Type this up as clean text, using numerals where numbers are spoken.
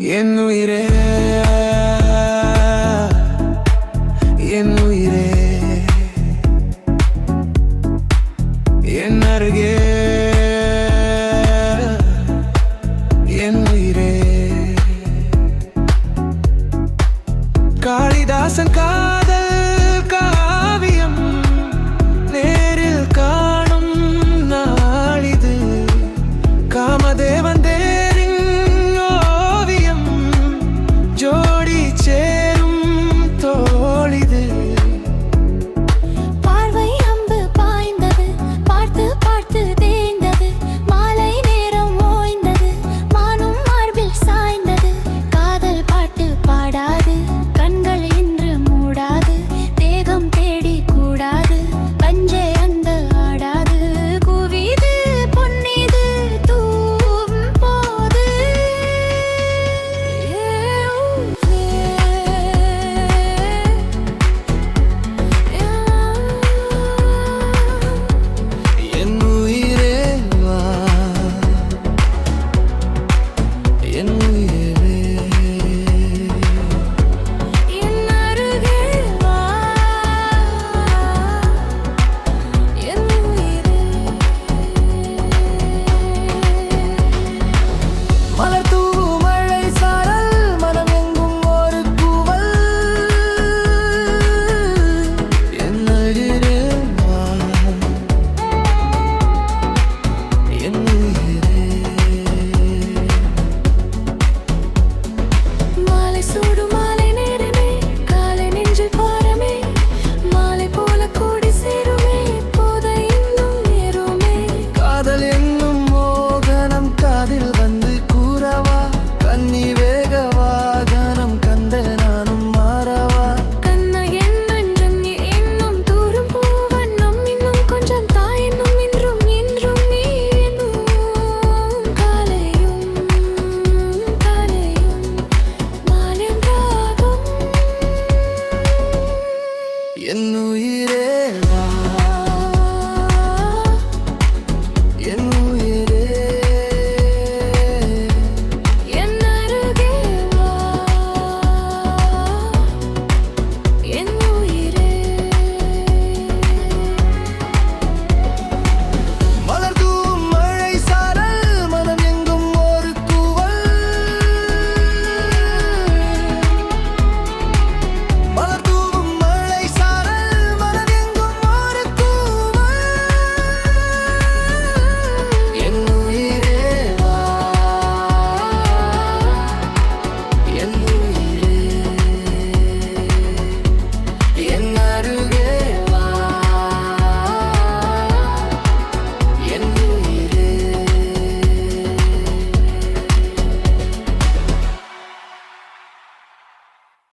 என் உயிரே என் உயிரே என் அருகே என் உயிரே காளிதாசன் காதல் காவியம் நேரில் காணும் நாளிது காமதேவன் தேரின் ஓவியம் ஜோடி சேரும் தோழிது பார்வை அம்பு பாய்ந்தது பார்த்து பார்த்து தேய்ந்தது மாலை நேரம் ஓய்ந்தது மானும் மார்பில் சாய்ந்தது காதல் பாட்டு பாடாது கண்கள் இன்று மூடாது தேகம் தேடி கூடாது பஞ்சே அந்த ஆடாது குவிது பொன்னிது தூம் போது என் உயிரே வா என் உயிரே என் அருகே வா என் உயிரே மலர் தூவும் மழை சாரல் மனம் எங்கும் ஒரு கூவல் என் உயிரே வா என் உயிரே மாலை சூடு மாலை நேரமே காலை நெஞ்சில் பாரமே மாலை போல கூடி சேருமே போதை இன்னும் நேருமே காதல் என்னும் மோகனம் காதில் வந்து கூறவா கன்னி வேக வாகனம் கந்த நானும் மாறவா கண்ணா என்னும் இன்னும் தூரும் பூவண்ணம் இன்னும் கொஞ்சம் தாயென்னும் இன்றும் இன்றும் நீ என்னும் காலையும் மாலென்றாகும் என் உயிரே வா